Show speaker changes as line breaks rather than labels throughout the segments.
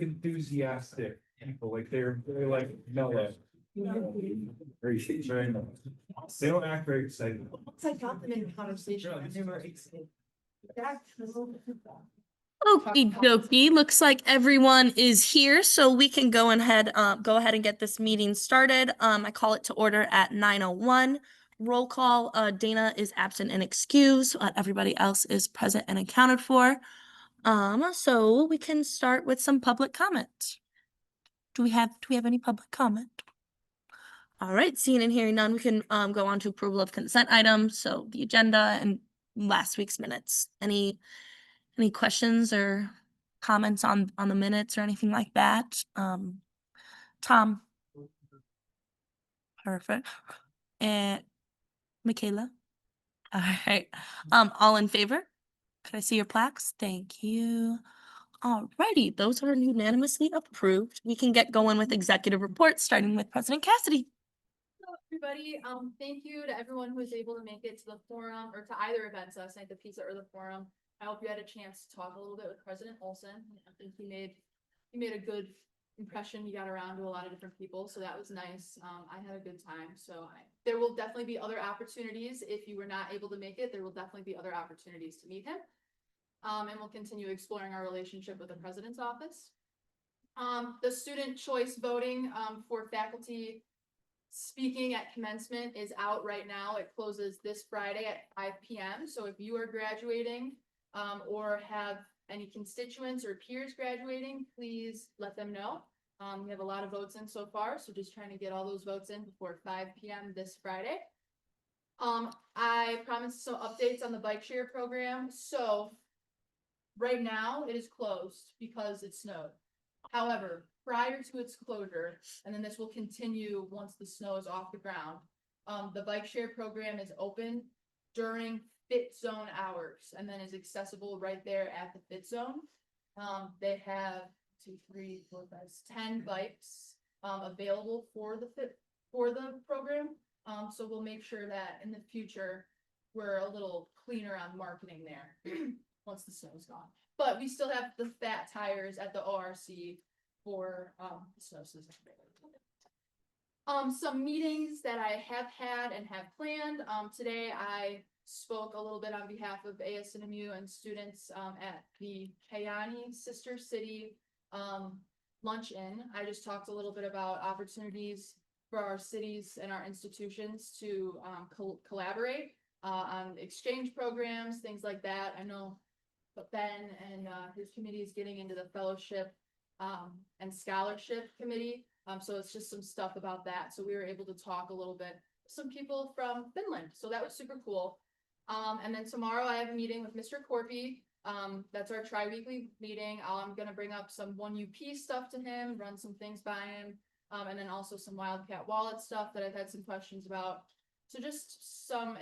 enthusiastic people, like they're like mellow. Very mellow. They don't act very excited.
Once I got them in conversation, and they were excited.
Okie dokie, looks like everyone is here, so we can go ahead and get this meeting started. I call it to order at 9:01. Roll call, Dana is absent and excused, everybody else is present and accounted for. So we can start with some public comment. Do we have any public comment? All right, seeing and hearing none, we can go on to approval of consent items, so the agenda and last week's minutes. Any questions or comments on the minutes or anything like that? Tom? Perfect. And Michaela? All right. All in favor? Could I see your plaques? Thank you. Alrighty, those are unanimously approved. We can get going with executive reports, starting with President Cassidy.
Hello, everybody. Thank you to everyone who was able to make it to the forum or to either events last night, the pizza or the forum. I hope you had a chance to talk a little bit with President Olson. I think he made a good impression. He got around to a lot of different people, so that was nice. I had a good time. There will definitely be other opportunities. If you were not able to make it, there will definitely be other opportunities to meet him. And we'll continue exploring our relationship with the president's office. The student choice voting for faculty speaking at commencement is out right now. It closes this Friday at 5 p.m. So if you are graduating or have any constituents or peers graduating, please let them know. We have a lot of votes in so far, so just trying to get all those votes in before 5 p.m. this Friday. I promised some updates on the bike share program. So right now it is closed because it snowed. However, prior to its closure, and then this will continue once the snow is off the ground, the bike share program is open during Fit Zone hours and then is accessible right there at the Fit Zone. They have 10 bikes available for the program. So we'll make sure that in the future we're a little cleaner on marketing there once the snow is gone. But we still have the fat tires at the ORC for the snow season. Some meetings that I have had and have planned. Today I spoke a little bit on behalf of ASNMU and students at the Kayani Sister City luncheon. I just talked a little bit about opportunities for our cities and our institutions to collaborate on exchange programs, things like that. I know Ben and his committee is getting into the fellowship and scholarship committee. So it's just some stuff about that. So we were able to talk a little bit with some people from Finland. So that was super cool. And then tomorrow I have a meeting with Mr. Corpy. That's our tri-weekly meeting. I'm going to bring up some 1UP stuff to him, run some things by him. And then also some Wildcat Wallet stuff that I've had some questions about. So just some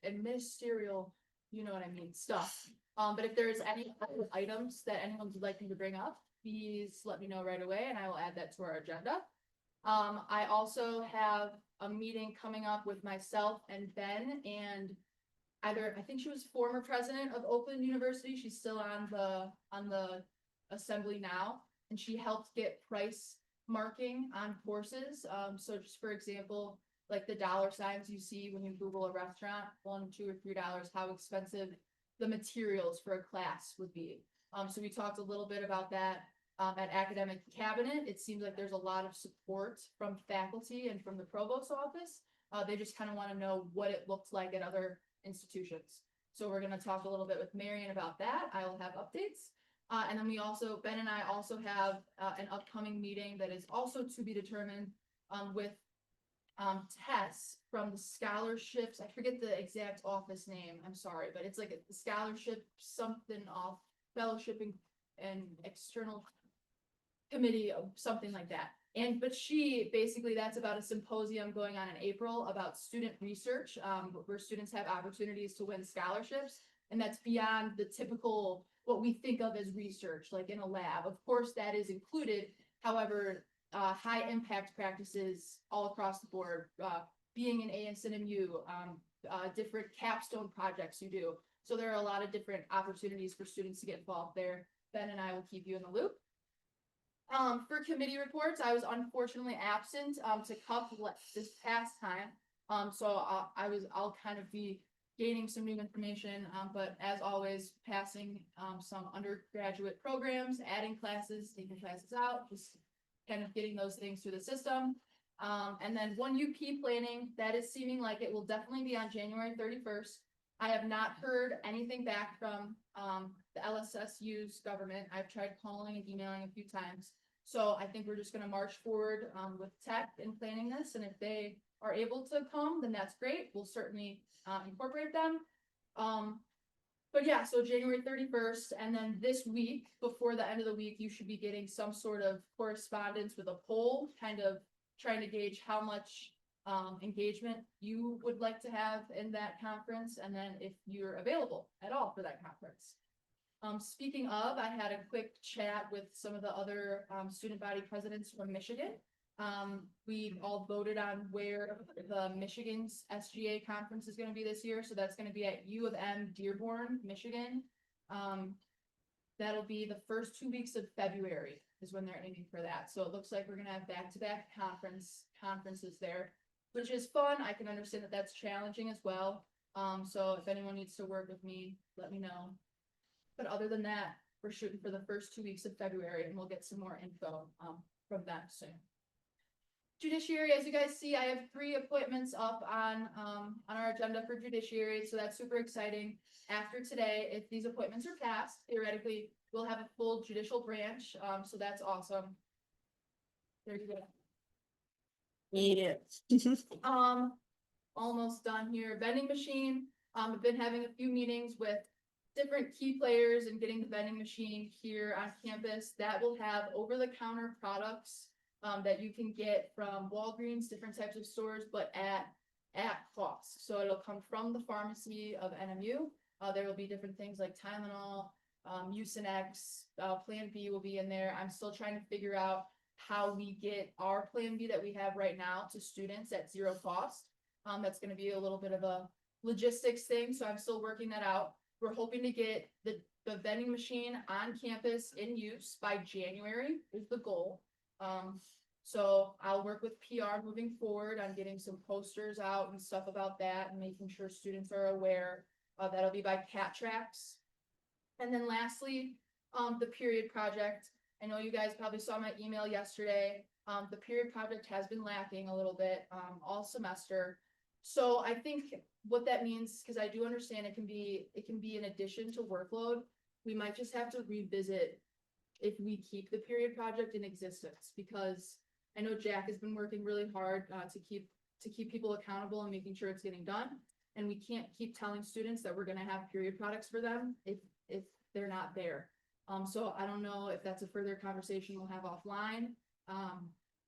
ministerial, you know what I mean, stuff. But if there's any other items that anyone would like me to bring up, please let me know right away and I will add that to our agenda. I also have a meeting coming up with myself and Ben and I think she was former president of Oakland University. She's still on the assembly now, and she helped get price marking on courses. So just for example, like the dollar signs you see when you Google a restaurant, $1, $2, or $3, how expensive the materials for a class would be. So we talked a little bit about that at Academic Cabinet. It seems like there's a lot of support from faculty and from the provost's office. They just kind of want to know what it looks like at other institutions. So we're going to talk a little bit with Marion about that. I will have updates. And then Ben and I also have an upcoming meeting that is also to be determined with Tess from the scholarships. I forget the exact office name. I'm sorry, but it's like a scholarship something off fellowship and external committee of something like that. But she basically, that's about a symposium going on in April about student research, where students have opportunities to win scholarships. And that's beyond the typical, what we think of as research, like in a lab. Of course, that is included. However, high impact practices all across the board, being in ASNMU, different capstone projects you do. So there are a lot of different opportunities for students to get involved there. Ben and I will keep you in the loop. For committee reports, I was unfortunately absent, to this past time. So I'll kind of be gaining some new information, but as always, passing, some undergraduate programs, adding classes, taking classes out, just kind of getting those things through the system. And then one UP planning, that is seeming like it will definitely be on January 31st. I have not heard anything back from, the LSSU's government. I've tried calling and emailing a few times. So I think we're just gonna march forward, with tech and planning this, and if they are able to come, then that's great. We'll certainly, incorporate them. But yeah, so January 31st, and then this week, before the end of the week, you should be getting some sort of correspondence with a poll, kind of trying to gauge how much engagement you would like to have in that conference, and then if you're available at all for that conference. Speaking of, I had a quick chat with some of the other student body presidents from Michigan. We all voted on where the Michigan's SGA conference is gonna be this year, so that's gonna be at U of M Dearborn, Michigan. That'll be the first 2 weeks of February is when they're aiming for that, so it looks like we're gonna have back-to-back conferences there, which is fun. I can understand that that's challenging as well. So if anyone needs to work with me, let me know. But other than that, we're shooting for the first 2 weeks of February, and we'll get some more info from them soon. Judiciary, as you guys see, I have 3 appointments up on our agenda for judiciary, so that's super exciting. After today, if these appointments are passed, theoretically, we'll have a full judicial branch, so that's awesome. There you go.
Yeah.
Almost done here. Vending machine, I've been having a few meetings with different key players and getting the vending machine here on campus. That will have over-the-counter products that you can get from Walgreens, different types of stores, but at cost. So it'll come from the pharmacy of NMU. There will be different things like Tylenol, Mucinex, Plan B will be in there. I'm still trying to figure out how we get our Plan B that we have right now to students at 0 cost. That's gonna be a little bit of a logistics thing, so I'm still working that out. We're hoping to get the vending machine on campus in use by January is the goal. So I'll work with PR moving forward on getting some posters out and stuff about that and making sure students are aware. That'll be by Cat Tracks. And then lastly, the period project. I know you guys probably saw my email yesterday. The period project has been lacking a little bit, all semester. So I think what that means, because I do understand it can be an addition to workload. We might just have to revisit if we keep the period project in existence, because I know Jack has been working really hard to keep people accountable and making sure it's getting done. And we can't keep telling students that we're gonna have period products for them if they're not there. So I don't know if that's a further conversation we'll have offline.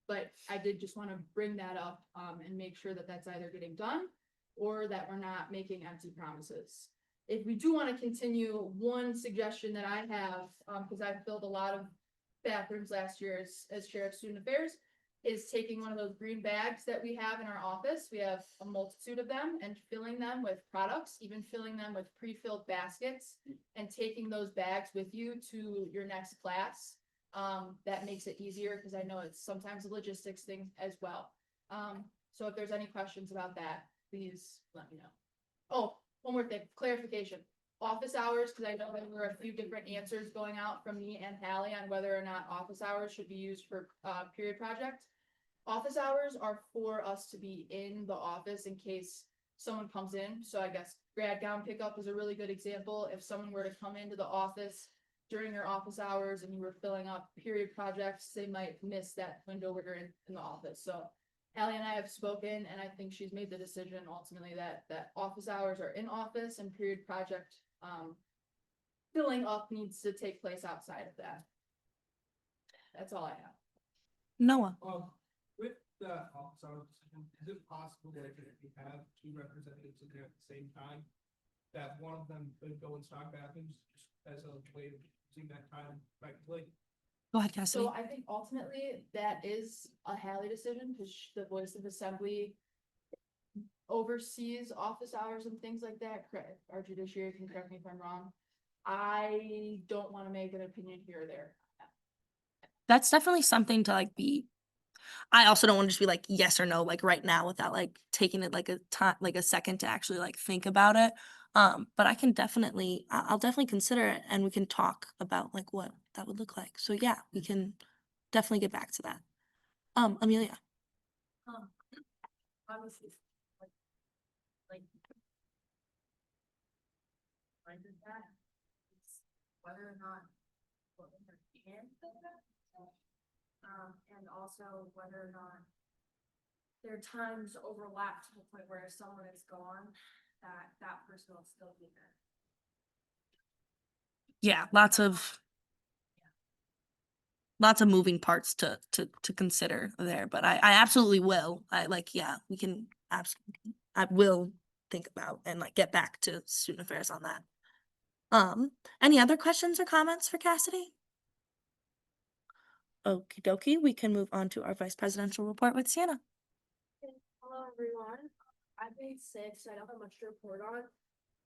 But I did just want to bring that up and make sure that that's either getting done or that we're not making empty promises. If we do want to continue, one suggestion that I have, because I've filled a lot of bathrooms last year as chair of student affairs, is taking one of those green bags that we have in our office. We have a multitude of them, and filling them with products, even filling them with pre-filled baskets, and taking those bags with you to your next class. That makes it easier, because I know it's sometimes a logistics thing as well. So if there's any questions about that, please let me know. Oh, one more thing, clarification. Office hours, because I know there were a few different answers going out from me and Hallie on whether or not office hours should be used for period project. Office hours are for us to be in the office in case someone comes in. So I guess grad gown pickup is a really good example. If someone were to come into the office during your office hours and you were filling up period projects, they might miss that window where you're in the office. So Hallie and I have spoken, and I think she's made the decision ultimately that office hours are in office, and period project filling up needs to take place outside of that. That's all I have.
Noah.
With the office hours decision, is it possible that if we have 2 representatives in there at the same time, that one of them could go in stock bathrooms just as a way of using that time effectively?
Go ahead, Cassidy.
So I think ultimately that is a Hallie decision, because the voice of assembly oversees office hours and things like that. Our judiciary can correct me if I'm wrong. I don't want to make an opinion here or there.
that's definitely something to like be. I also don't want to just be like yes or no like right now without like taking it like a time like a second to actually like think about it. But I can definitely I'll definitely consider it and we can talk about like what that would look like. So yeah, we can definitely get back to that. Amelia.
Obviously, like. I did that. It's whether or not. what we can fill that, and also whether or not. Their times overlap to the point where if someone is gone, that person will still be there.
Yeah, lots of moving parts to consider there, but I absolutely will. I like yeah, we can absolutely I will think about and like get back to student affairs on that. Any other questions or comments for Cassidy? Okie dokie, we can move on to our vice presidential report with Sienna.
Hello, everyone. I'm grade 6, so I don't have much to report on,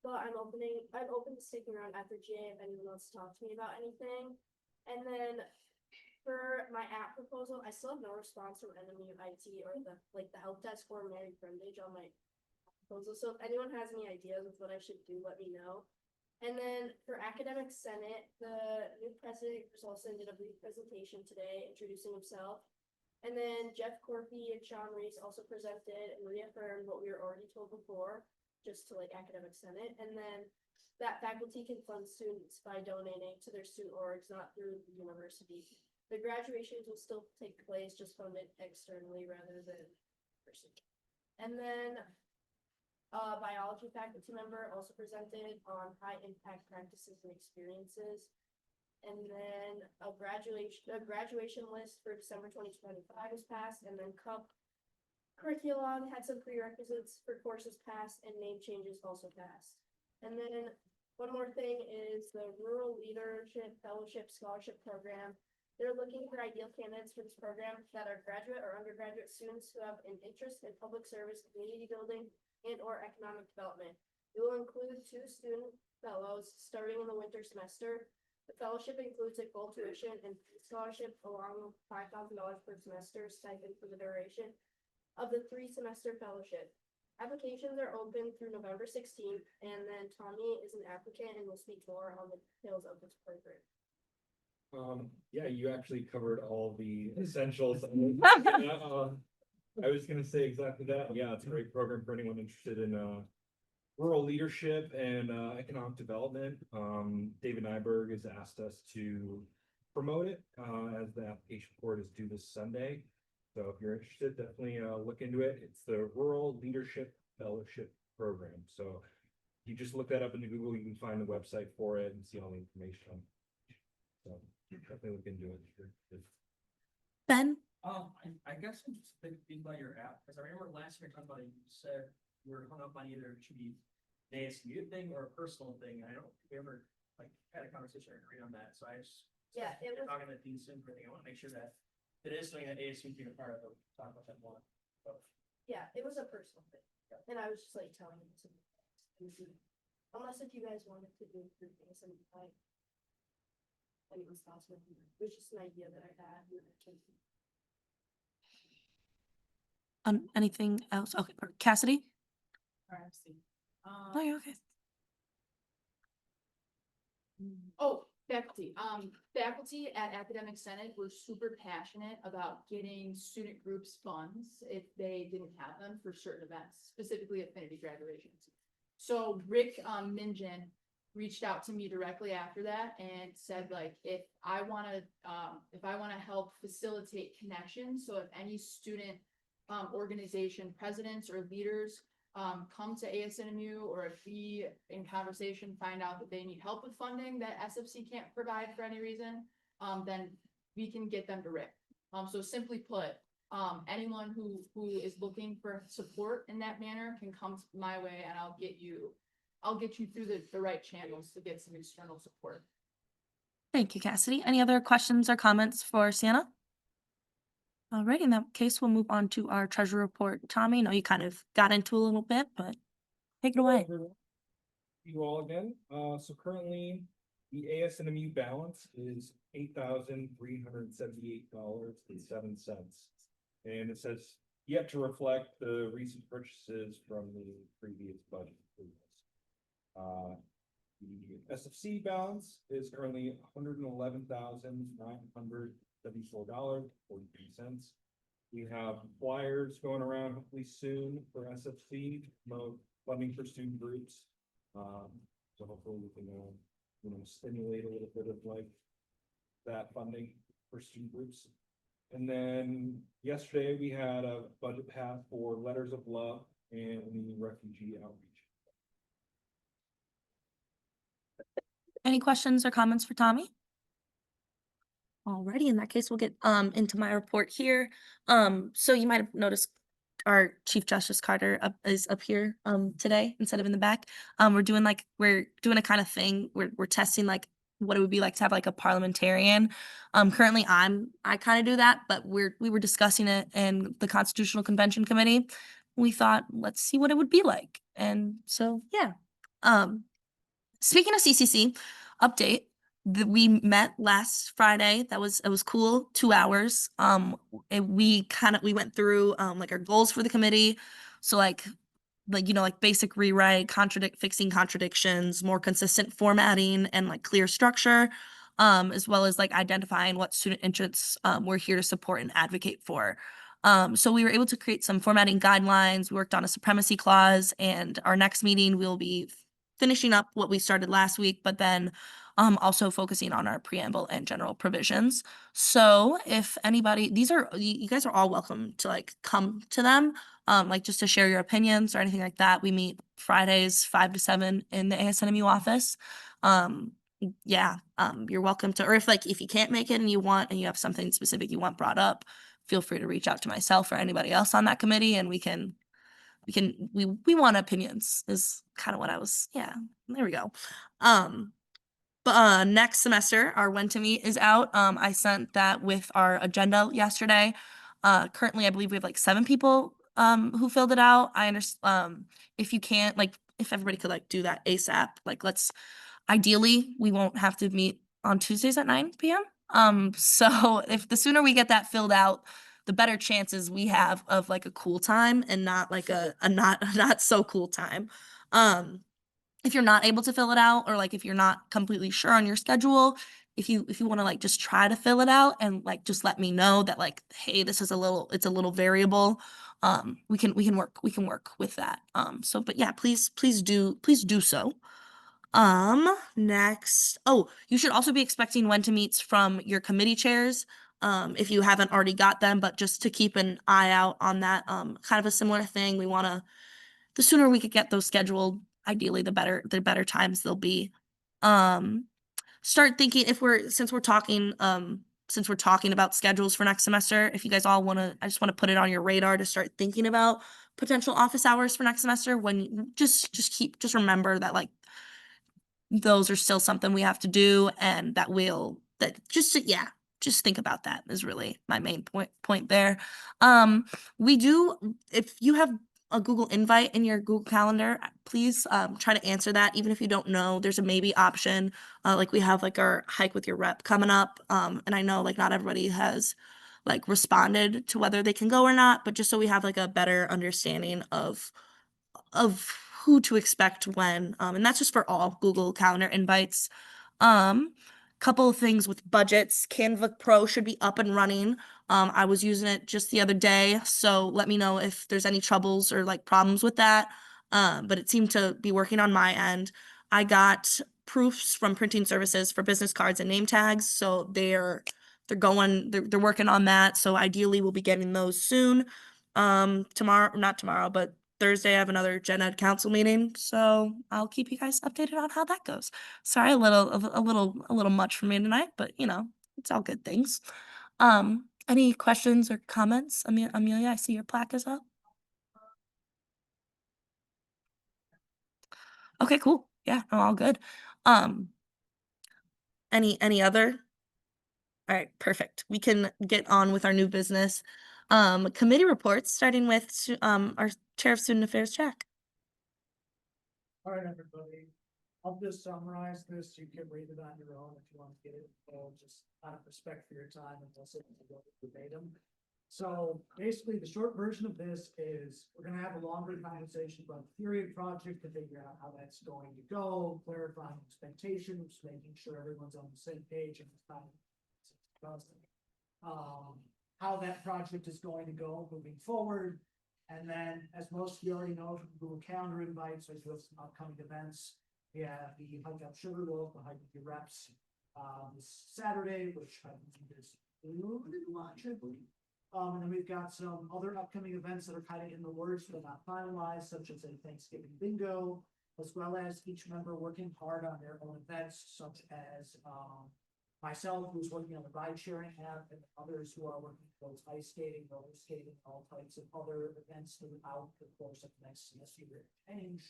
but I'm open to sticking around after GA if anyone wants to talk to me about anything. And then for my app proposal, I still have no response from NMU IT or the help desk or Mary Brundage on my proposal. So if anyone has any ideas of what I should do, let me know. And then for Academic Senate, the new president, Chris Olson, did a brief presentation today introducing himself. And then Jeff Corpy and Sean Reese also presented and reaffirmed what we were already told before, just to like Academic Senate. And then that faculty can fund students by donating to their student orgs, not through the university. The graduations will still take place, just funded externally rather than personally. And then biology faculty member also presented on high impact practices and experiences. And then a graduation list for December 2025 was passed, and then CUP curriculum had some prerequisites for courses passed, and name changes also passed. And then one more thing is the Rural Leadership Fellowship Scholarship Program. They're looking for ideal candidates for this program that are graduate or undergraduate students who have an interest in public service, community building, and or economic development. It will include 2 student fellows starting in the winter semester. The fellowship includes a full tuition and scholarship along with $5,000 per semester stipend for the duration of the 3-semester fellowship. Applications are open through November 16th, and then Tommy is an applicant and will speak more on the details of this program.
Yeah, you actually covered all the essentials. I was gonna say exactly that. Yeah, it's a great program for anyone interested in rural leadership and economic development. David Nyberg has asked us to promote it as the application for it is due this Sunday. So if you're interested, definitely look into it. It's the Rural Leadership Fellowship Program. So if you just look that up into Google, you can find the website for it and see all the information. So definitely look into it.
Ben?
I guess I'm just thinking about your app, because I remember last year talking about it, you said you were hung up on either it should be an ASU thing or a personal thing. I don't think we ever like had a conversation or agreed on that, so I just.
Yeah, it was.
Talking about Dean Simper thing, I wanna make sure that it is something that ASU can be a part of, talk about that more.
Yeah, it was a personal thing, and I was just like telling him to. Unless if you guys wanted to do 3 things and like. Anyone's thoughts with me, it was just an idea that I had.
Anything else? Okay, Cassidy? Oh, you're okay.
Oh, faculty. Faculty at Academic Senate were super passionate about getting student groups funds if they didn't have them for certain events, specifically affinity graduations. So Rick Minjin reached out to me directly after that and said, like, if I wanna help facilitate connections, so if any student organization presidents or leaders come to ASNMU, or if we in conversation find out that they need help with funding that SFC can't provide for any reason, then we can get them to Rick. So simply put, anyone who is looking for support in that manner can come my way, and I'll get you through the right channels to get some external support.
Thank you, Cassidy. Any other questions or comments for Sienna? All right, in that case, we'll move on to our treasure report. Tommy, I know you kind of got into a little bit, but take it away.
You all again. So currently, The ASNMU balance is $8,378.07. And it says yet to reflect the recent purchases from the previous budget. The SFC balance is currently $111,974.43. We have flyers going around hopefully soon for SFC, promote funding for student groups. So hopefully we can, stimulate a little bit of like that funding for student groups. And then yesterday we had a budget path for letters of love and the refugee outreach.
Any questions or comments for Tommy? Alrighty, in that case, we'll get into my report here. So you might have noticed our Chief Justice Carter is up here today instead of in the back. We're doing a kind of thing. We're testing like what it would be like to have like a parliamentarian. Currently I kind of do that, but we were discussing it in the Constitutional Convention Committee. We thought, let's see what it would be like. And so yeah. Speaking of CCC update, we met last Friday. It was cool. 2 hours. We went through like our goals for the committee. So like basic rewrite, fixing contradictions, more consistent formatting, and like clear structure, as well as like identifying what student interests we're here to support and advocate for. So we were able to create some formatting guidelines. We worked on a supremacy clause, and our next meeting we'll be finishing up what we started last week, but then also focusing on our preamble and general provisions. So if anybody, you guys are all welcome to like come to them, like just to share your opinions or anything like that. We meet Fridays 5 to 7 in the ASNMU office. You're welcome to, or if you can't make it and you have something specific you want brought up, feel free to reach out to myself or anybody else on that committee, and we want opinions is kind of what there we go. But next semester our when to meet is out. I sent that with our agenda yesterday. Currently I believe we have like 7 people who filled it out. I understand if you can't, like if everybody could like do that ASAP, like ideally we won't have to meet on Tuesdays at 9 p.m. So if the sooner we get that filled out, the better chances we have of like a cool time and not like a not so cool time. If you're not able to fill it out, or like if you're not completely sure on your schedule, if you want to like just try to fill it out and like just let me know that like, hey, it's a little variable. We can work with that. But yeah, please do so. Next. Oh, you should also be expecting when to meets from your committee chairs. If you haven't already got them, but just to keep an eye out on that, kind of a similar thing. The sooner we could get those scheduled, ideally the better times they'll be. Start thinking since we're talking about schedules for next semester, if you guys all I just want to put it on your radar to start thinking about potential office hours for next semester. When just remember that like those are still something we have to do, and just think about that is really my main point there. If you have a Google invite in your Google Calendar, please try to answer that. Even if you don't know, there's a maybe option. Like we have like our hike with your rep coming up. And I know like not everybody has like responded to whether they can go or not, but just so we have like a better understanding of who to expect when, and that's just for all Google Calendar invites. Couple of things with budgets. Canva Pro should be up and running. I was using it just the other day, so let me know if there's any troubles or like problems with that. But it seemed to be working on my end. I got proofs from printing services for business cards and name tags, so they're working on that. So ideally we'll be getting those soon. Not tomorrow, but Thursday I have another Gen Ed council meeting, so I'll keep you guys updated on how that goes. Sorry, a little much for me tonight, but it's all good things. Any questions or comments? Amelia, I see your plaque is up. Okay, cool. Yeah, no, all good. Any other? All right, perfect. We can get on with our new business. Committee reports, starting with our Chair of Student Affairs, Jack.
All right, everybody.
I'll just summarize this, you can read it on your own if you want to get it, just out of respect for your time and listen to go verbatim. So basically, the short version of this is, we're gonna have a longer conversation about the theory of project to figure out how that's going to go, clarifying expectations, making sure everyone's on the same page and it's not. How that project is going to go moving forward. And then, as most of you already know, from Google Calendar invites, there's some upcoming events. We have the Hike Up Sugarloaf, the Hike Up Your Reps, this Saturday, which I think is launch, I believe. And then we've got some other upcoming events that are kind of in the works, but not finalized, such as a Thanksgiving bingo, as well as each member working hard on their own events, such as, myself, who's working on the ride sharing app, and others who are working towards ice skating, roller skating, all types of other events throughout the course of the next semester year change.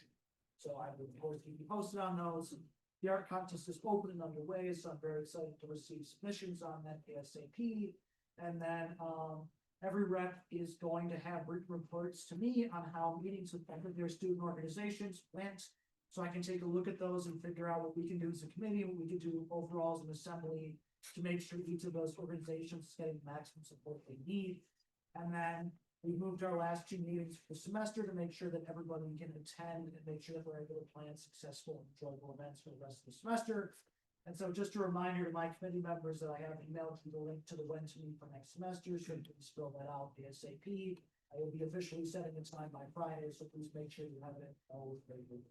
So I will, of course, keep you posted on those. The art contest is open and underway, so I'm very excited to receive submissions on that ASAP. And then, every rep is going to have written reports to me on how meetings with their student organizations went. So I can take a look at those and figure out what we can do as a committee, what we can do overall as an assembly to make sure each of those organizations is getting the maximum support they need. And then we moved our last 2 meetings for the semester to make sure that everybody can attend and make sure that we're able to plan successful and enjoyable events for the rest of the semester. And so just a reminder to my committee members that I have emailed you the link to the when to meet for next semester, so you can just fill that out ASAP. I will be officially setting the time by Friday, so please make sure you have it all ready.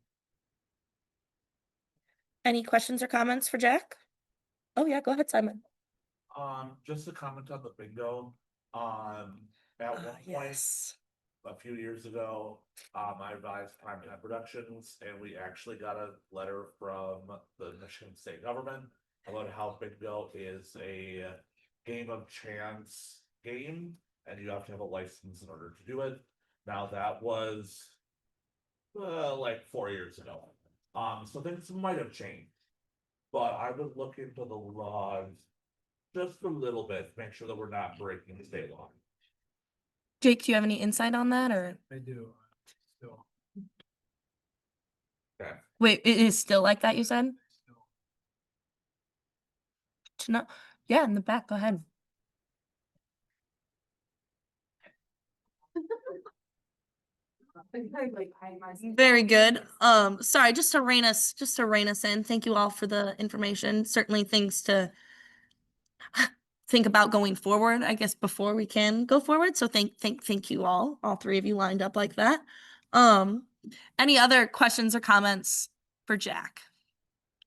Any questions or comments for Jack? Oh yeah, go ahead, Simon.
Just to comment on the bingo, at one point,
Yes.
a few years ago, I advised Primetime Productions, and we actually got a letter from the Michigan State government about how bingo is a game of chance game, and you have to have a license in order to do it. Now, that was like 4 years ago. So things might have changed. But I would look into the laws just a little bit, make sure that we're not breaking the state law.
Jake, do you have any insight on that or?
I do, still.
Wait, it is still like that, you said? To know, yeah, in the back, go ahead. Very good. Sorry, just to rein us in. Thank you all for the information. Certainly things to think about going forward, I guess, before we can go forward. So thank you all 3 of you lined up like that. Any other questions or comments for Jack?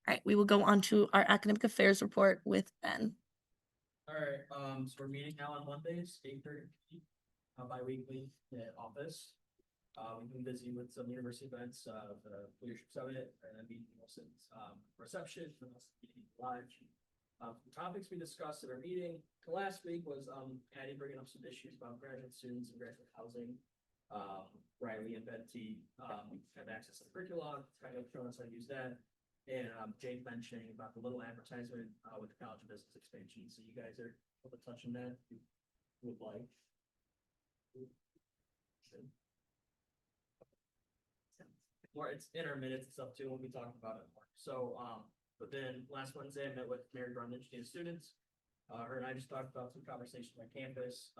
All right, we will go on to our academic affairs report with Ben.
Alright, so we're meeting now on Mondays, 8:30, bi-weekly at office. We've been busy with some university events, the leadership summit, and then meeting Wilson's, reception, and also meeting live. The topics we discussed at our meeting last week was, Addie bringing up some issues about graduate students and graduate housing. Riley and Betty, have access to the curriculum, kind of showing us how to use that. And Jake mentioning about the little advertisement with the College of Business expansion. So you guys are able to touch on that if you would like. More, it's in our minutes and stuff too. We'll be talking about it more. So, but then last Wednesday I met with Mary Brundage and students. Her and I just talked about some conversations on campus,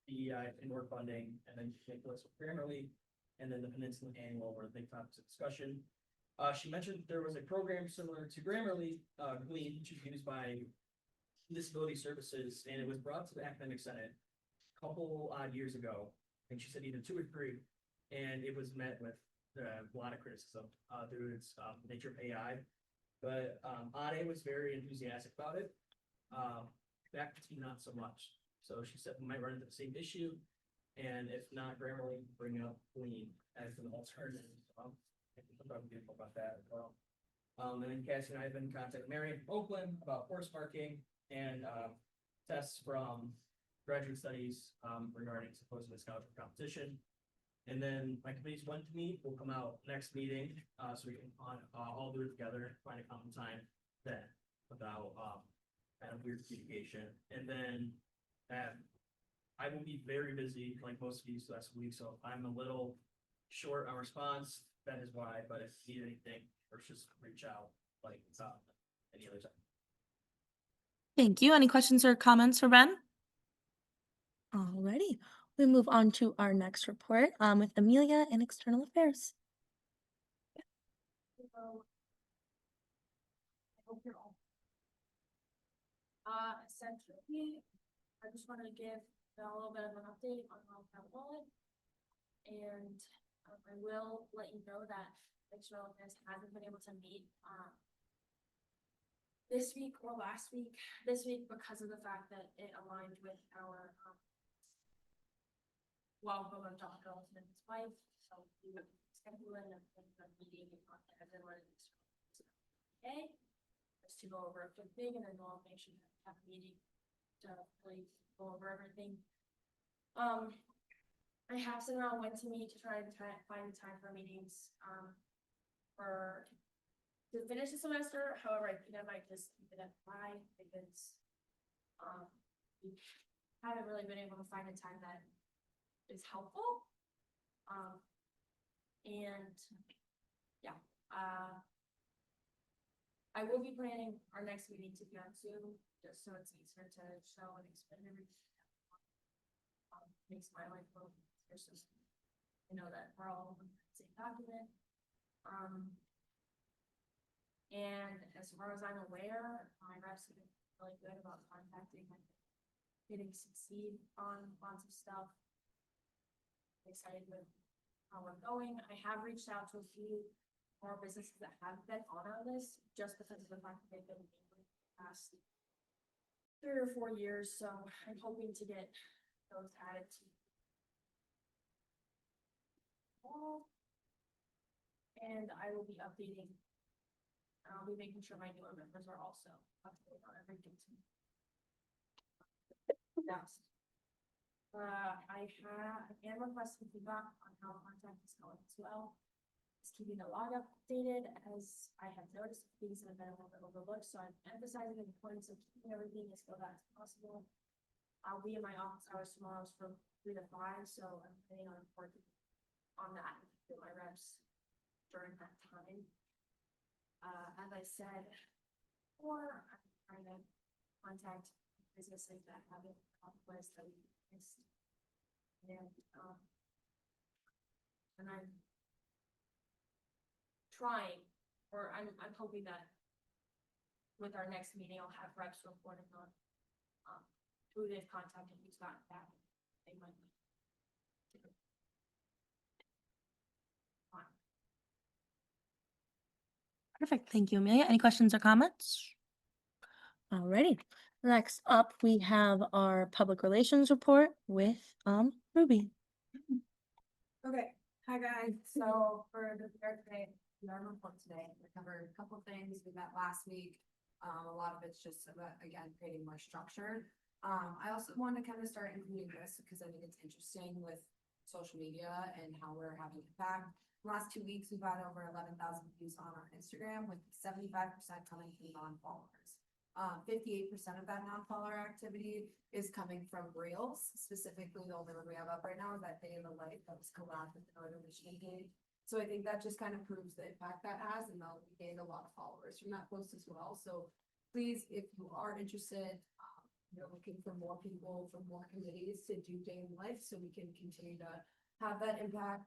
DEI, inward funding, and then Nicholas with Grammarly, and then the Peninsula Annual were the big topics of discussion. She mentioned there was a program similar to Grammarly, Glean, which is used by Disability Services, and it was brought to the Academic Senate a couple odd years ago. I think she said either 2 or 3, and it was met with a lot of criticism through its nature of AI. But Ade was very enthusiastic about it. Faculty, not so much. So she said we might run into the same issue, and if not, Grammarly bring up Glean as an alternative. I'll talk about that as well. And then Cassie and I have been in contact with Mary from Oakland about course marking and tests from graduate studies regarding supposed scholarship competition. And then my committee's one to meet will come out next meeting, so we can all do it together, find a common time then without kind of weird communication. And then I will be very busy like most of these last week, so if I'm a little short on response, that is why. But if you need anything, or just reach out like, any other time.
Thank you. Any questions or comments for Ben? Alrighty, we move on to our next report, with Amelia in External Affairs.
So, I hope you're all. Essentially, I just wanted to give a little bit of an update on how I'm going. And I will let you know that External Affairs hasn't been able to meet, this week or last week, this week because of the fact that it aligned with our, welcome of Dr. Olson and his wife, so we would schedule in a meeting and contact everyone. Okay, just to go over a quick thing and then we'll make sure to have a meeting to really go over everything. I have sent around when to meet to try and find the time for meetings, to finish the semester. However, I think I might just keep it at 5 because, we haven't really been able to find a time that is helpful. And yeah, I will be planning our next meeting to be on Zoom, just so it's easier to show and explain everything. Makes my life a little easier, so I know that we're all on the same document. And as far as I'm aware, my reps have been really good about contacting and getting succeed on lots of stuff. Excited with how we're going. I have reached out to a few more businesses that have been on our list just because of the fact that they've been in the past 3 or 4 years. So I'm hoping to get those added to. And I will be updating. I'll be making sure my newer members are also updated on everything too. Yes. I am requesting feedback on how contact is going as well. It's keeping the log updated as I have noticed things that have been a little bit overlooked, so I'm emphasizing the importance of keeping everything as well as possible. I'll be in my office hours tomorrow from 3 to 5, so I'm planning on working on that with my reps during that time. As I said before, I'm trying to contact businesses that haven't on the list that we missed. And I'm trying, or I'm hoping that with our next meeting, I'll have reps reporting on who they've contacted, who's gotten back. They might be.
Perfect. Thank you, Amelia. Any questions or comments? Alrighty. Next up, we have our public relations report with Ruby.
Okay, hi guys, so for the third day, our report today, we covered a couple things we met last week. A lot of it's just about, again, creating more structure. I also want to kind of start including this because I think it's interesting with social media and how we're having impact. Last 2 weeks, we've had over 11,000 views on our Instagram, with 75% coming from non-followers. 58% of that non-follower activity is coming from Reels. Specifically, the only one we have up right now is that day in the life that was collabed with the Northern Michigan game. So I think that just kind of proves the impact that has, and we gained a lot of followers from that post as well. So please, if you are interested, you're looking for more people, for more committees to do day in life, so we can continue to have that impact.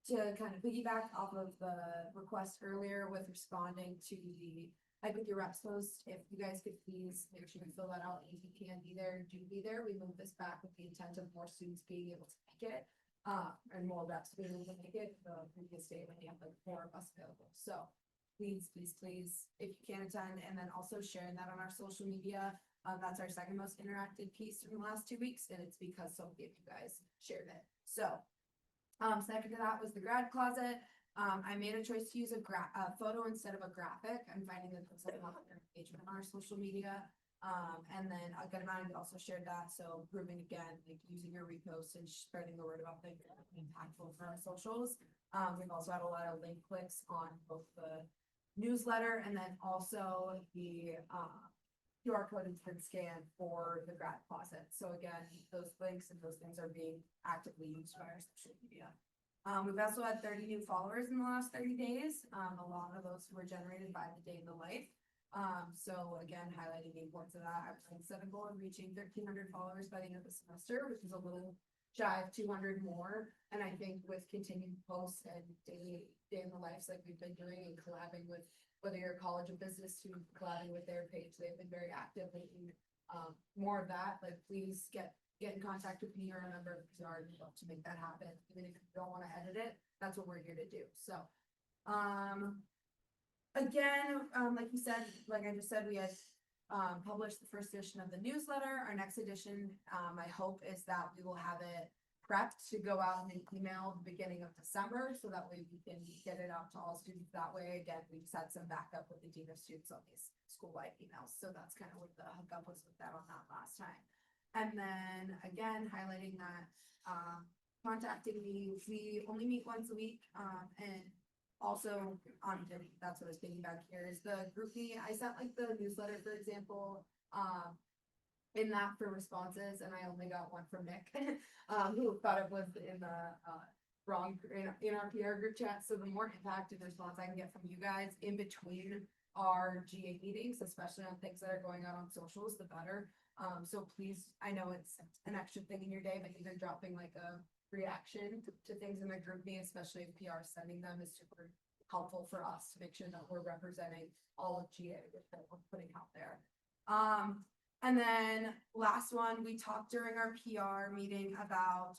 To kind of piggyback off of the request earlier with responding to the Hike with Your Reps post, if you guys could please make sure you fill that out, if you can be there, do be there. We move this back with the intent of more students being able to make it, and more reps being able to make it. The previous day when you have like 4 of us available, so please, please, please, if you can attend, and then also sharing that on our social media. That's our second most interactive piece in the last 2 weeks, and it's because so many of you guys shared it. So second to that was the grad closet. I made a choice to use a photo instead of a graphic. I'm finding that puts a lot of engagement on our social media. And then a good amount of you also shared that. So proving again, like using your reposts and spreading the word about things that are impactful for our socials. We've also had a lot of link clicks on both the newsletter and then also the QR code and print scan for the grad closet. So again, those links and those things are being actively used by our social media. We've also had 30 new followers in the last 30 days. A lot of those were generated by the day in the life. So again, highlighting the importance of that, I've set a goal of reaching 1,300 followers by the end of the semester, which is a little shy of 200 more. And I think with continued posts and daily day in the lives like we've been doing and collabing with, whether you're a college of business student, collabing with their page, they've been very active lately. More of that, like please get in contact with me or a member of PR. I'd love to make that happen. Even if you don't want to edit it, that's what we're here to do. So, again, like you said, like I just said, we had published the first edition of the newsletter. Our next edition, my hope is that we will have it prepped to go out in an email the beginning of December, so that way we can get it out to all students that way. Again, we just had some backup with the dean of students on these school-wide emails, so that's kind of what the hookup was with that on that last time. And then again, highlighting that contacting me, we only meet once a week, and also that's what I was thinking about here is the group me. I sent like the newsletter, for example, in that for responses, and I only got one from Nick, who thought it was in the wrong in our PR group chat. So the more impact and response I can get from you guys in between our GA meetings, especially on things that are going on socials, the better. So please, I know it's an extra thing in your day, but even dropping like a reaction to things in the group me, especially if PR is sending them, is super helpful for us to make sure that we're representing all of GA that we're putting out there. And then last one, we talked during our PR meeting about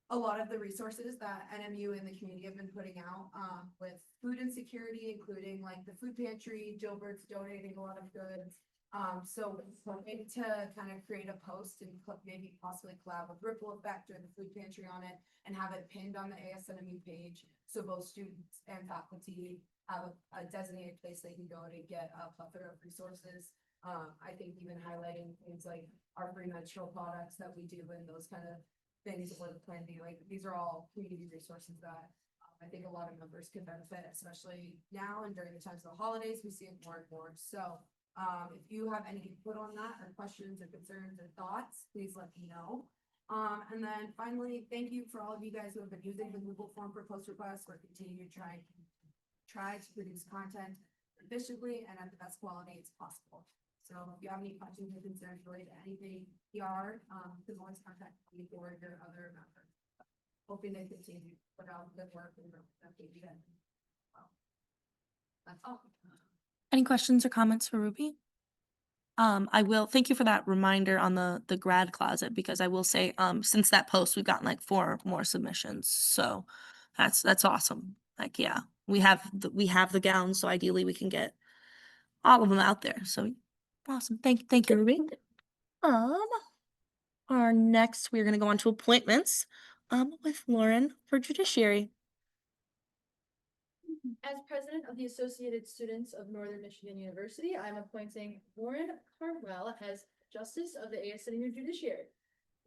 a lot of the resources that NMU and the community have been putting out with food insecurity, including like the food pantry. Gilbert's donating a lot of goods. So hoping to kind of create a post and maybe possibly collab with Ripple Effect or the food pantry on it and have it pinned on the ASNMU page. So both students and faculty have a designated place they can go to get a plethora of resources. I think even highlighting things like our free menstrual products that we do and those kind of things or the plan B, like these are all community resources that I think a lot of members can benefit, especially now and during the times of the holidays, we see it more and more. So if you have any input on that or questions or concerns or thoughts, please let me know. And then finally, thank you for all of you guys who have been using the Google form for post requests. We're continuing to try to produce content efficiently and at the best quality as possible. So if you have any questions or concerns related to anything PR, you can always contact me or your other member. Hoping they continue to put out good work and represent you. Well, that's all.
Any questions or comments for Ruby? I will thank you for that reminder on the grad closet, because I will say, since that post, we've gotten like 4 more submissions. So that's awesome. Like, yeah, we have the gowns, so ideally we can get all of them out there. So awesome. Thank you, Ruby. Our next, we're gonna go on to appointments, with Lauren for judiciary.
As president of the Associated Students of Northern Michigan University, I'm appointing Lauren Cartwell as Justice of the ASNMU Judiciary.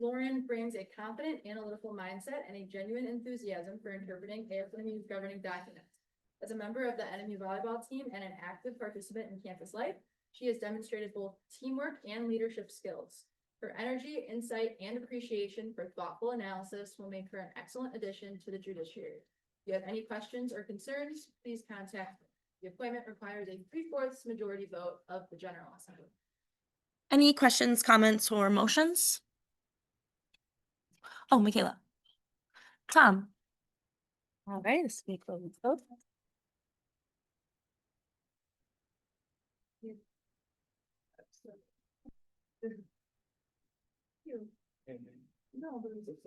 Lauren brings a confident, analytical mindset and a genuine enthusiasm for interpreting ASNMU's governing documents. As a member of the NMU volleyball team and an active participant in campus life, she has demonstrated both teamwork and leadership skills. Her energy, insight, and appreciation for thoughtful analysis will make her an excellent addition to the judiciary. If you have any questions or concerns, please contact me. The appointment requires a 3/4 majority vote of the General Assembly.
Any questions, comments, or motions? Oh, Michaela. Tom. All right, speak for both.
No, but it's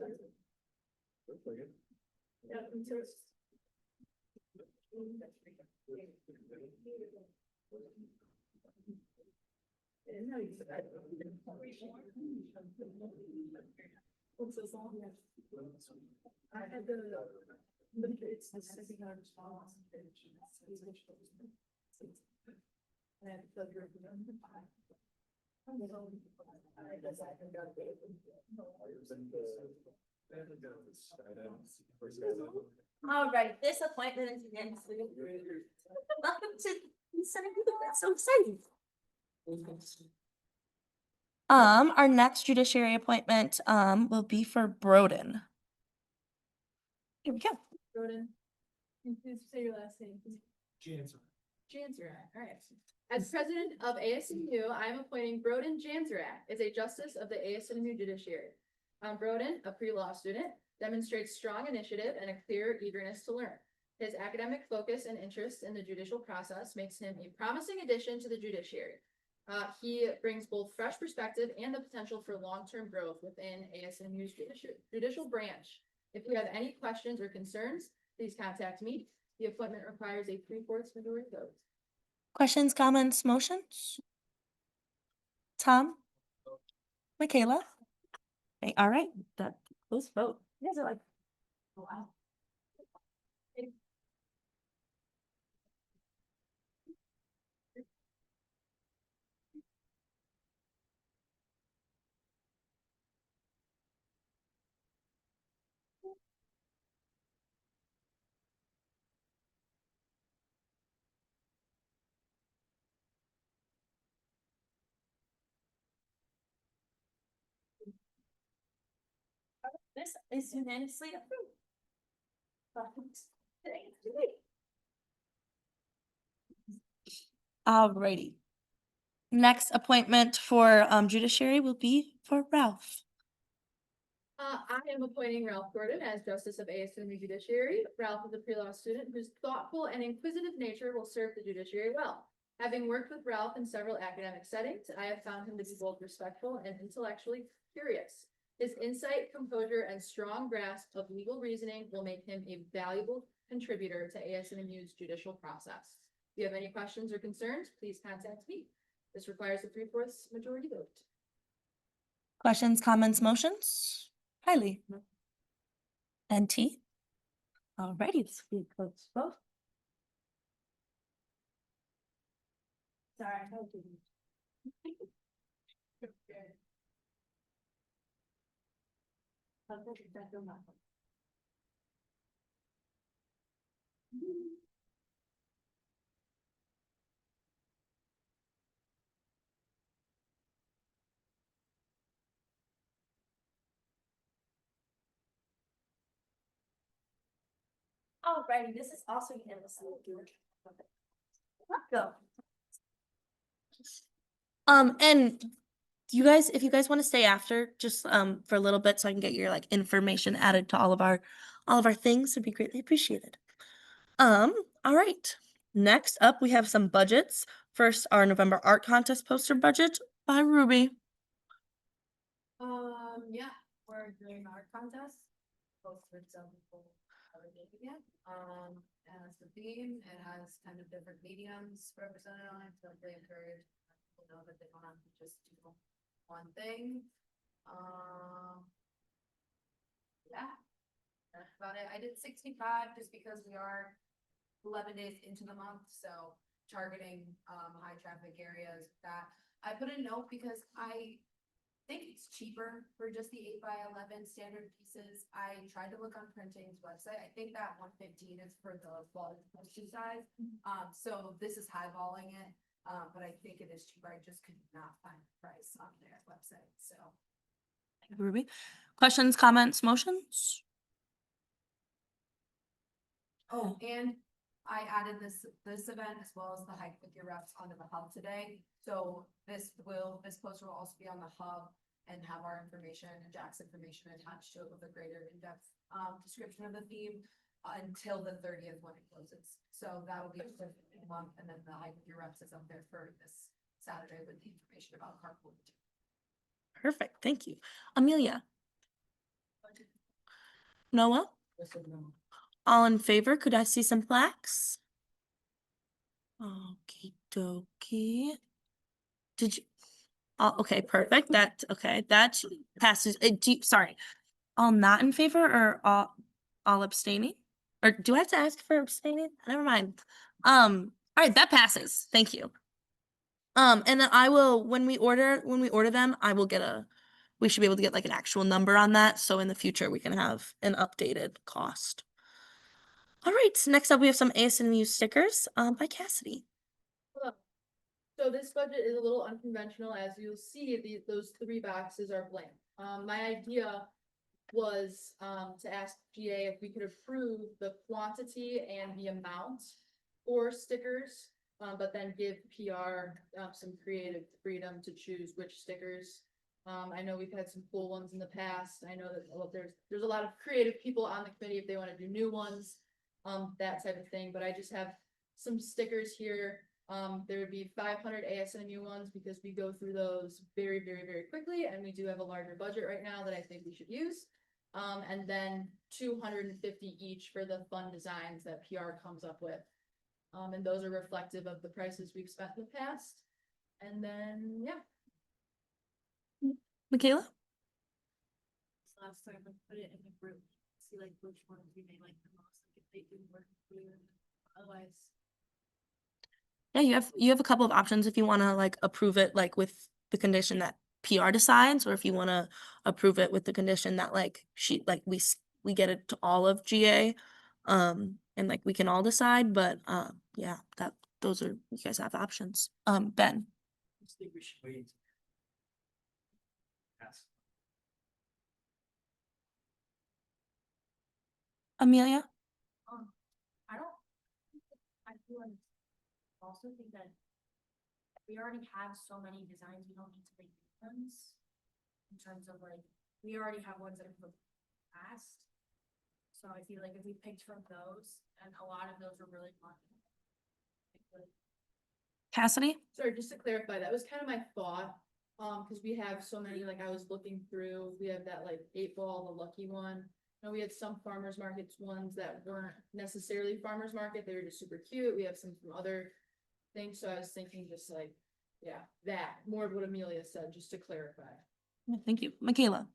yeah, What's this on? I had it's the second hard response. And the group.
All right, this appointment is again. Welcome to it's so exciting. Our next judiciary appointment will be for Broden. Here we go.
Broden, can you please say your last name?
Jansen.
Jansarak, all right. As president of ASMU, I am appointing Broden Jansarak as a justice of the ASMU judiciary. Broden, a pre-law student, demonstrates strong initiative and a clear eagerness to learn. His academic focus and interest in the judicial process makes him a promising addition to the judiciary. He brings both fresh perspective and the potential for long-term growth within ASMU's judicial branch. If you have any questions or concerns, please contact me. The appointment requires a 3/4 majority vote.
Questions, comments, motions? Tom? Michaela? Okay, all right, that, let's vote. You guys are like, wow. This is unanimously approved. Alrighty. Next appointment for judiciary will be for Ralph.
I am appointing Ralph Gordon as Justice of ASMU Judiciary. Ralph is a pre-law student whose thoughtful and inquisitive nature will serve the judiciary well. Having worked with Ralph in several academic settings, I have found him to be both respectful and intellectually curious. His insight, composure, and strong grasp of legal reasoning will make him a valuable contributor to ASMU's judicial process. If you have any questions or concerns, please contact me. This requires a 3/4 majority vote.
Questions, comments, motions? Kylie? And T? Alrighty, let's be close vote.
Sorry, I told you. Alrighty, this is also unanimously approved. Go.
And you guys, if you guys want to stay after, just for a little bit so I can get your like information added to all of our things, would be greatly appreciated. All right. Next up, we have some budgets. First, our November art contest poster budget by Ruby.
Yeah, we're doing our contest. Posters of again. As the theme, it has kind of different mediums represented on it, so they encourage people to know that they don't have to just do one thing. Yeah, that's about it. I did 65 just because we are 11 days into the month, so targeting high traffic areas that I put a note because I think it's cheaper for just the 8x11 standard pieces. I tried to look on Printing's website. I think that 115 is for the bulk postage size. So this is highballing it, but I think it is cheaper. I just could not find the price on their website, so.
Ruby. Questions, comments, motions?
Oh, and I added this event as well as the Hike with Your Reps onto the hub today. So this poster will also be on the hub and have our information and Jack's information attached to it with a greater in-depth description of the theme until the 30th when it closes. So that'll be a month, and then the Hike with Your Reps is up there for this Saturday with the information about carpooling.
Perfect. Thank you. Amelia. Noah? All in favor? Could I see some plaques? Okie dokie. Did you? Oh, okay, perfect. That passes. Sorry. All not in favor or all abstaining? Or do I have to ask for abstaining? Never mind. All right, that passes. Thank you. And then I will, when we order them, we should be able to get like an actual number on that. So in the future, we can have an updated cost. All right, next up, we have some ASMU stickers by Cassidy.
So this budget is a little unconventional. As you'll see, those 3 boxes are blank. My idea was, to ask GA if we could approve the quantity and the amount for stickers, but then give PR, some creative freedom to choose which stickers. I know we've had some cool ones in the past. I know that, well, there's a lot of creative people on the committee if they wanna do new ones, that type of thing, but I just have some stickers here. There would be 500 ASMU ones because we go through those very, very, very quickly, and we do have a larger budget right now that I think we should use. And then 250 each for the fun designs that PR comes up with. And those are reflective of the prices we've spent in the past. And then, yeah.
Michaela?
Last time I put it in the group, see like which ones we may like the most, like if they do work for you, otherwise.
Yeah, you have a couple of options if you wanna like approve it like with the condition that PR decides, or if you wanna approve it with the condition that like we get it to all of GA. And like we can all decide, but yeah, those are, you guys have options. Ben,
I just think we should wait. Yes.
Amelia?
I don't, I feel like, also think that we already have so many designs, we don't need to make new ones. In terms of like, we already have ones that have passed. So I feel like if we picked from those, and a lot of those are really fun.
Cassidy?
Sorry, just to clarify, that was kind of my thought, cause we have so many, like I was looking through, we have that like 8-ball, the lucky one. And we had some farmers markets ones that weren't necessarily farmers market, they were just super cute, we have some from other things, so I was thinking just like, yeah, that, more of what Amelia said, just to clarify.
Yeah, thank you. Michaela?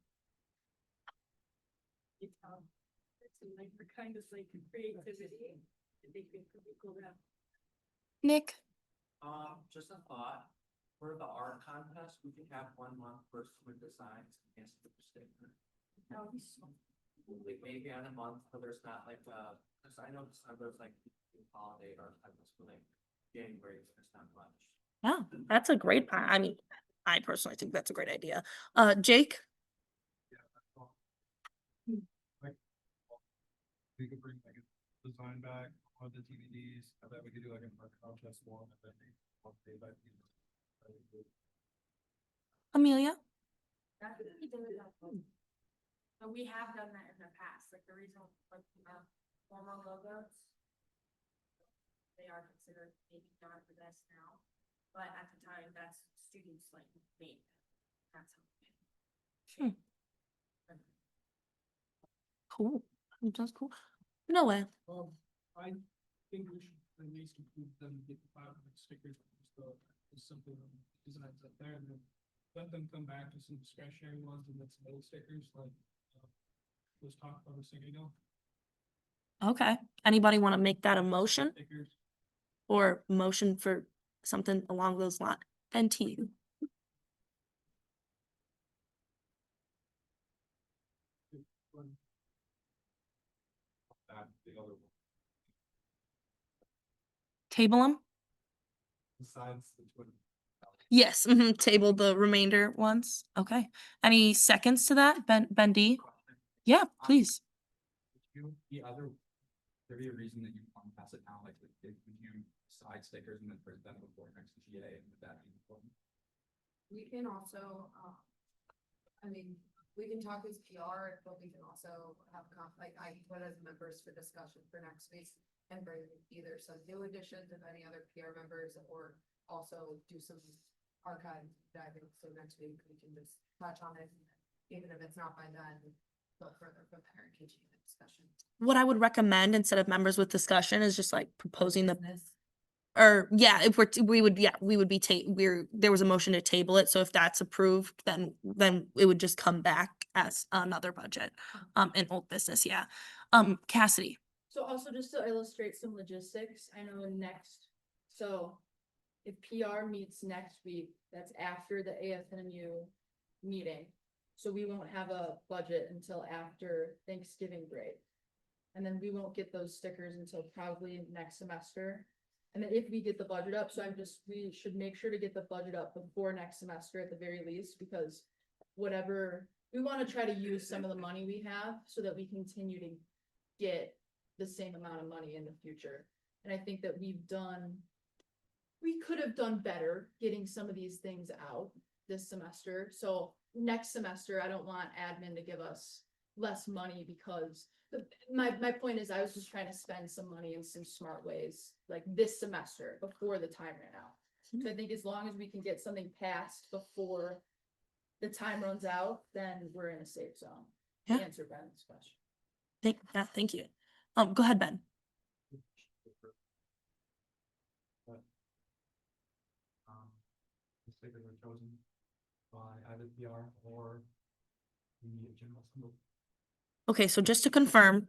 Like for kind of like creativity, I think it's pretty cool to have.
Nick?
Just a thought, for the art contest, we could have 1 month for with designs and with the sticker.
That would be so.
Like maybe on a month, where there's not like, cause I know December's like holiday or type of school, like January, there's not much.
Yeah, that's a great, I mean, I personally think that's a great idea. Jake?
We could bring like a design back on the DVDs, and then we could do like an art contest one, and then one day by the.
Amelia?
That's what we did with that one. But we have done that in the past, like the reason, like, formal logos. They are considered maybe not the best now, but at the time, that's students like made. That's how.
Cool. That's cool. No way.
I think we should at least include them, get the 500 stickers, so there's something designs up there, and then let them come back to some discretionary ones and then some little stickers like, was talked about a second ago.
Okay. Anybody want to make that a motion
Stickers.
or motion for something along those lines? NT.
That, the other one.
Table them?
Besides the twin.
Yes, table the remainder ones. Okay. Any seconds to that? Ben D? Yeah, please.
You, the other, there be a reason that you want to pass it down, like, would you side stickers and then present them before next to GA, and would that be important?
We can also, I mean, we can talk with PR, but we can also have like, I can put as members for discussion for next week. And bring either some new additions of any other PR members, or also do some archive diving, so next week we can just touch on it. Even if it's not by then, go further from there and continue the discussion.
What I would recommend instead of members with discussion is just like proposing the,
Business.
or yeah, if we would be there was a motion to table it. So if that's approved, then it would just come back as another budget, in old business. Yeah. Cassidy.
So also just to illustrate some logistics, I know so if PR meets next week, that's after the AFNMU meeting. So we won't have a budget until after Thanksgiving break. And then we won't get those stickers until probably next semester. And then if we get the budget up, so we should make sure to get the budget up before next semester at the very least, because whatever we wanna try to use some of the money we have so that we continue to get the same amount of money in the future. And I think that we could have done better getting some of these things out this semester. So next semester, I don't want admin to give us less money because my point is I was just trying to spend some money in some smart ways, like this semester before the time ran out. So I think as long as we can get something passed before the time runs out, then we're in a safe zone. To
Yeah.
answer Ben's question.
Thank you. Go ahead, Ben.
The stickers were chosen by either PR or the general assembly.
Okay, so just to confirm,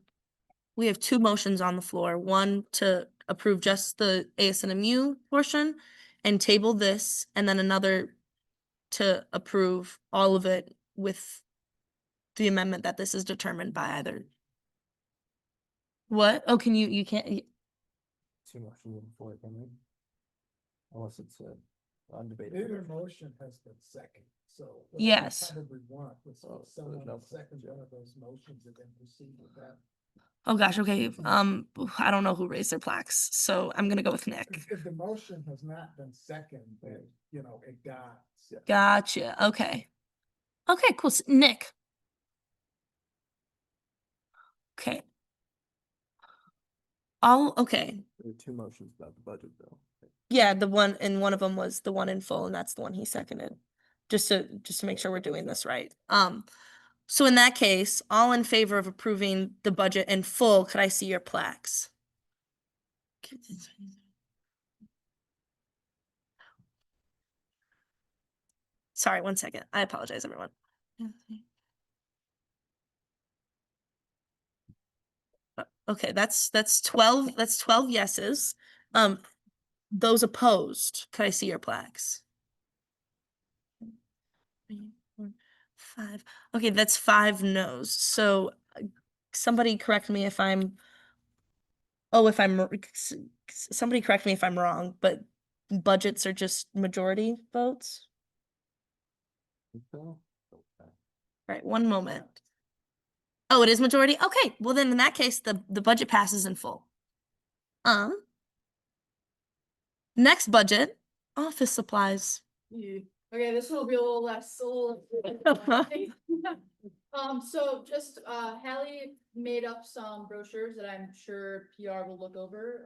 we have two motions on the floor. One to approve just the ASNMU portion and table this, and then another to approve all of it with the amendment that this is determined by either. What? Oh, you can't,
Too much room for it, right? Unless it's undebatable.
Either motion has been second, so. what
Yes.
we Probably want was
Oh, so
someone
there's no-
to second one of those motions and then proceed with that.
oh gosh, okay, I don't know who raised their plaques, so I'm gonna go with Nick.
If the motion has not been seconded, you know, it dies.
Gotcha, okay. Okay, cool, Nick. Okay. Okay,
There are two motions about the budget though.
yeah, one of them was the one in full, and that's the one he seconded. Just to make sure we're doing this right. So in that case, all in favor of approving the budget in full, could I see your plaques? Sorry, 1 second. I apologize, everyone. Okay, that's 12 yeses. Those opposed, could I see your plaques? 3, 4, 5. Okay, that's 5 no's. So somebody correct me if I'm somebody correct me if I'm wrong, but budgets are just majority votes?
So,
Right, 1 moment. Oh, it is majority? Okay, well then in that case, the budget passes in full. Next budget, office supplies.
Yeah. Okay, this will be a little less, so just, Hallie made up some brochures that I'm sure PR will look over.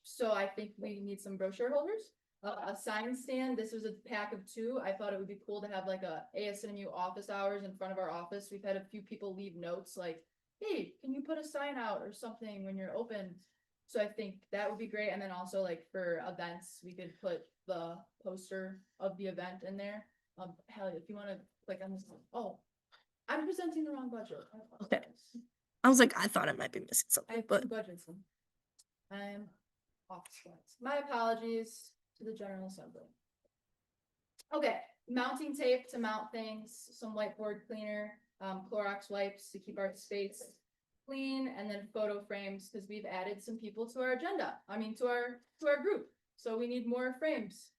So I think we need some brochure holders. A sign stand, this was a pack of 2. I thought it would be cool to have like a ASNMU office hours in front of our office. We've had a few people leave notes like, hey, can you put a sign out or something when you're open? So I think that would be great. And then also like for events, we could put the poster of the event in there. Hallie, if you wanna click on this, oh, I'm presenting the wrong budget. I
Okay.
apologize.
I was like, I thought it might be missing
I
something,
have
but
2 budgets. I'm off slides. My apologies to the General Assembly. Okay, mounting tape to mount things, some whiteboard cleaner, Clorox wipes to keep our space clean, and then photo frames, because we've added some people to our agenda, to our group, so we need more frames.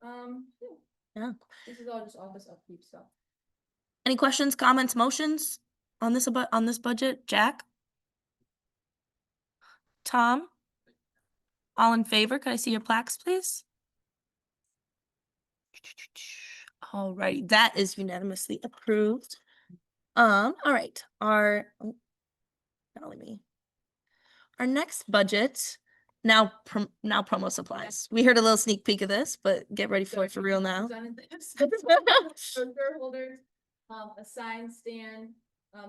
Yeah.
This is all just office upkeep stuff.
any questions, comments, motions on this budget? Jack? Tom? All in favor? Could I see your plaques, please? All right, that is unanimously approved. All right, not only me. Our next budget, now promo supplies. We heard a little sneak peek of this, but get ready for it for real now.
Brochure holders, a sign stand,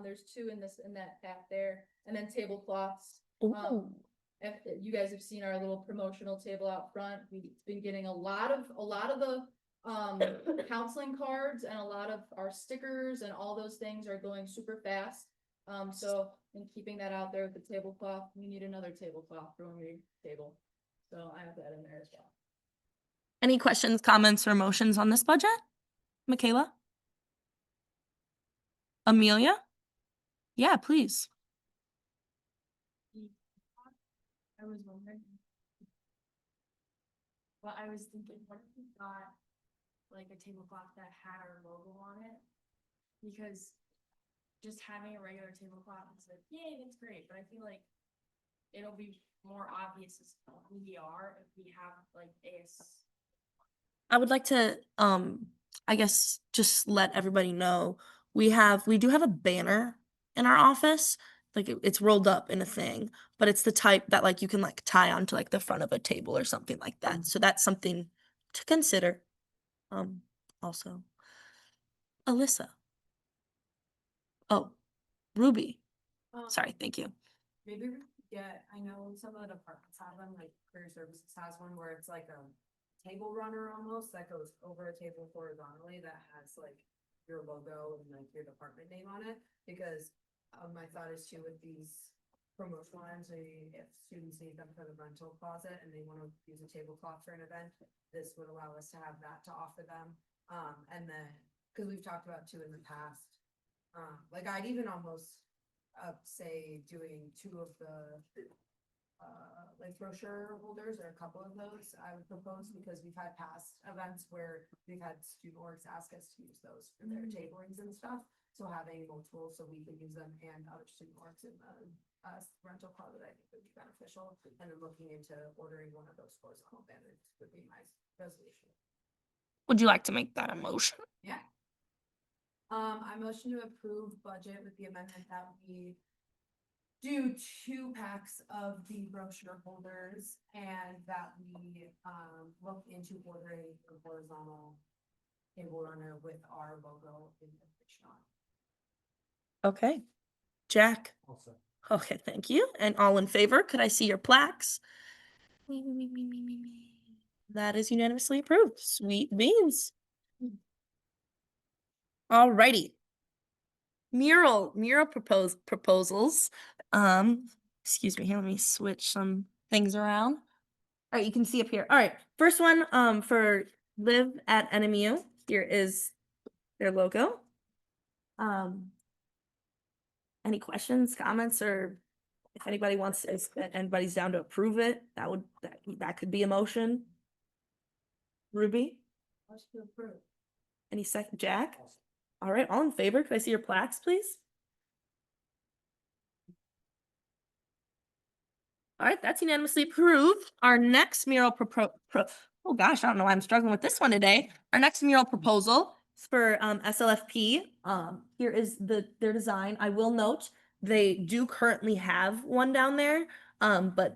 there's 2 in that pack there, and then tablecloths.
Ooh.
If you guys have seen our little promotional table out front, we've been getting a lot of the counseling cards, and a lot of our stickers and all those things are going super fast. So in keeping that out there with the tablecloth, we need another tablecloth for when we table. So I have that in there as well.
Any questions, comments, or motions on this budget? Michaela? Amelia? Yeah, please.
I was wondering. Well, I was thinking, what if we got like a tablecloth that had our logo on it? Because just having a regular tablecloth is like, yay, that's great, but I feel like it'll be more obvious as to who we are if we have like
I would like to, I guess just let everybody know, we do have a banner in our office. Like it's rolled up in a thing, but it's the type that like you can like tie onto like the front of a table or something like that. So that's something to consider. Also. Alyssa. Oh, Ruby. Sorry, thank you.
Maybe we could get, I know some of the departments have them, like career services has one where it's like a table runner almost that goes over a table horizontally that has like your logo and like your department name on it, because my thought is too with these promotional items, if students need them for the rental closet and they want to use a tablecloth for an event, this would allow us to have that to offer them. And then, because we've talked about too in the past, like I'd even almost say doing two of the like brochure holders or a couple of those I would propose, because we've had past events where we've had student orgs ask us to use those for their tablings and stuff. So having multiple so we could use them and other student orgs in the rental closet I think would be beneficial. And then looking into ordering one of those horizontal banners would be my resolution.
Would you like to make that a motion?
Yeah. I motion to approve budget with the amendment that we do 2 packs of the brochure holders and that we look into ordering a horizontal table runner with our logo in the fiction on.
Okay. Jack.
Also.
Okay, thank you. And all in favor, could I see your plaques? That is unanimously approved. Sweet beans. Alrighty. Mural proposals. Excuse me, here, let me switch some things around. All right, you can see up here. All right, first one, for Live at NMU. Here is their logo. Any questions, comments, or if anybody wants to, if anybody's down to approve it, that could be a motion. Ruby,
Motion to approve.
any second, Jack? All right, all in favor? Could I see your plaques, please? All right, that's unanimously approved. Our next mural oh gosh, I don't know why I'm struggling with this one today. Our next mural proposal is for SLFP. Here is their design. I will note they do currently have one down there, but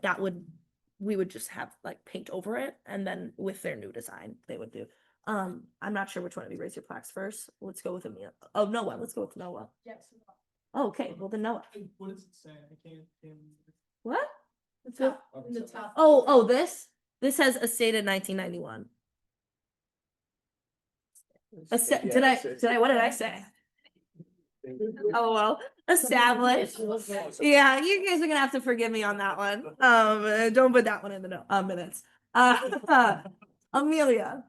we would just have like paint over it, and then with their new design, they would do. I'm not sure which one of you raise your plaques first. Let's go with Emil. Oh, Noah. Let's go with Noah.
Yes.
Oh, okay, well then Noah.
What does it say? I can't.
What?
The top, in the top.
Oh, this has a stated 1991. Did I, what did I say? Oh, well, established. Yeah, you guys are gonna have to forgive me on that one. Don't put that one in the minutes. Amelia.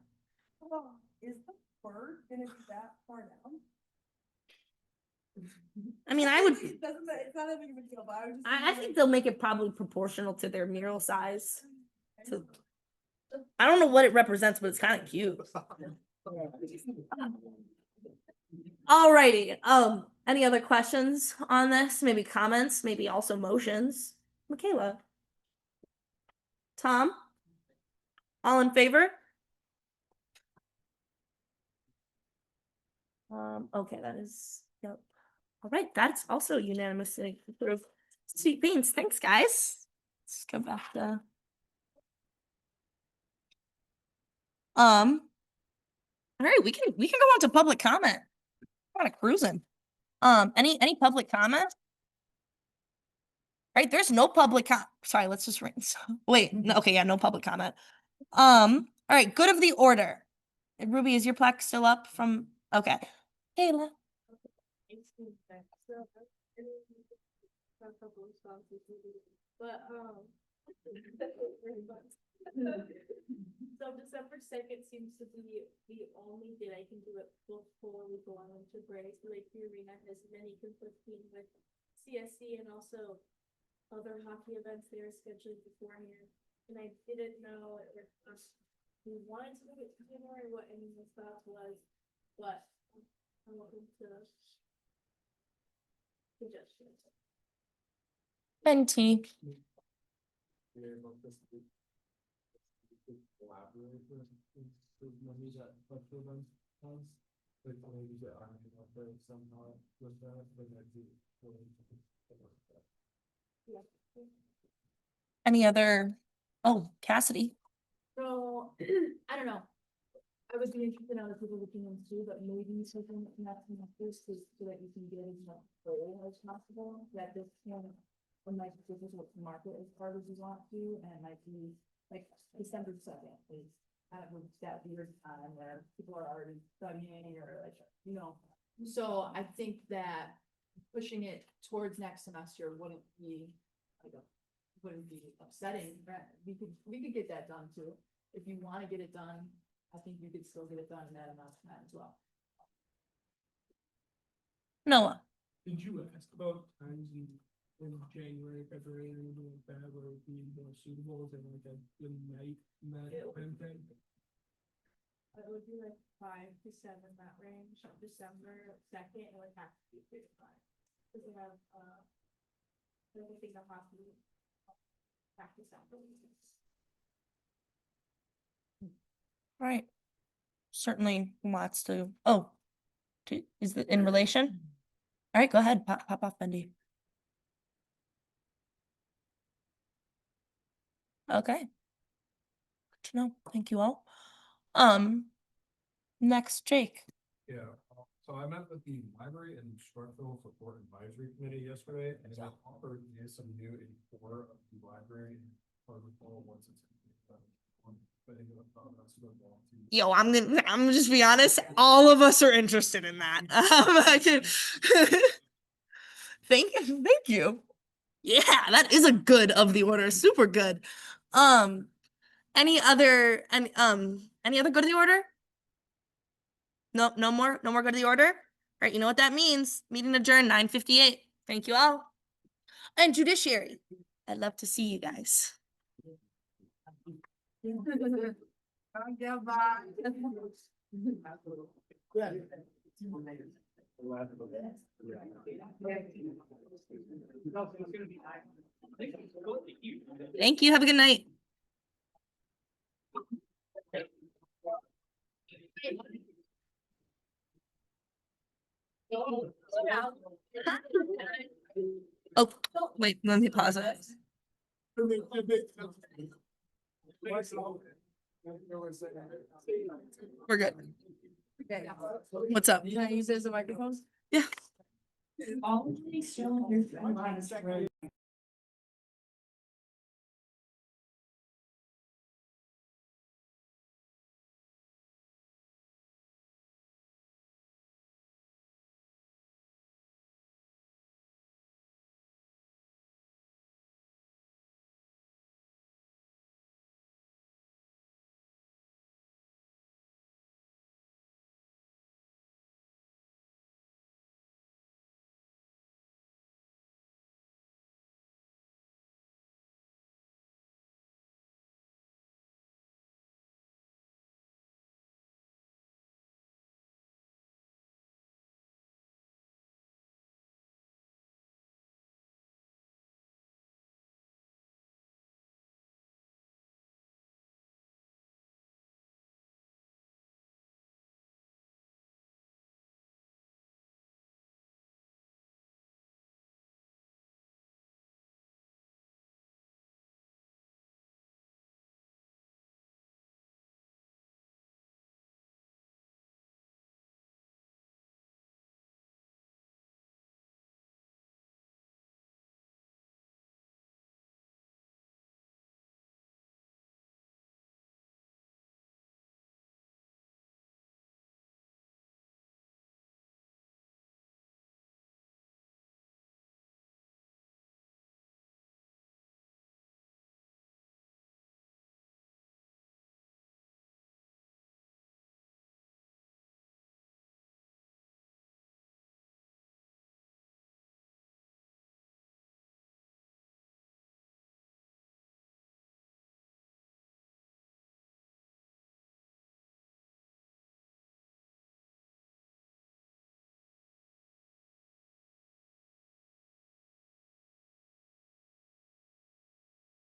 Is the bird gonna be that far down?
I mean, I would,
It's not that big of a deal, but I would just.
I think they'll make it probably proportional to their mural size. So, I don't know what it represents, but it's kind of cute. Alrighty, any other questions on this? Maybe comments, maybe also motions? Michaela? Tom? All in favor? Okay, that is, yep. All right, that's also unanimously approved. Sweet beans, thanks, guys. Let's go back to. All right, we can go on to public comment. Kind of cruising. Any public comment? Right, there's no public sorry, let's just rinse. Wait, no, okay, yeah, no public comment. All right, good of the order. Ruby, is your plaque still up from, okay. Kayla.
But, so December 2nd seems to be the only day I can do it before we go on into break. Lakeview Arena has many conflicting with CSC and also other hockey events they are scheduled beforehand. And I didn't know if we wanted to move it to January, what anyone's thoughts was, but I'm looking to
suggestions.
Venti. Any other, oh, Cassidy.
So, I don't know. I would be interested in other people looking into, but maybe something next semester so that you can get as much goal as possible, that this can. When like difficult to market as hard as you want to, and it might be like December 2nd is kind of that weird time where people are already studying or like, you know. So I think that pushing it towards next semester wouldn't be, wouldn't be upsetting, right? We could get that done too. If you wanna get it done, I think you could still get it done in that amount of time as well.
Noah.
Did you ask about times in January, February, or anything like that, where it would be more suitable, is it like a good night in that time frame?
It would be like 5 to 7, that range, December 2nd, it would have to be 3 to 5. Cause we have, I think the hospital. Practice after.
Right. Certainly lots to, oh, is it in relation? All right, go ahead, pop off, Bendy. Okay. Good to know. Thank you all. Next, Jake.
Yeah, so I met with the Library and Instructional Support Advisory Committee yesterday, and they offered me some new for of the library and protocol once it's.
Yo, I'm gonna just be honest, all of us are interested in that. I can thank you. Yeah, that is a good of the order, super good. Any other good of the order? No, no more good of the order? All right, you know what that means. Meeting adjourned 9:58. Thank you all. And judiciary. I'd love to see you guys. Thank you. Have a good night. Oh, wait, let me pause it. We're good. What's up?
Can I use it as a microphone?
Yeah.
All of these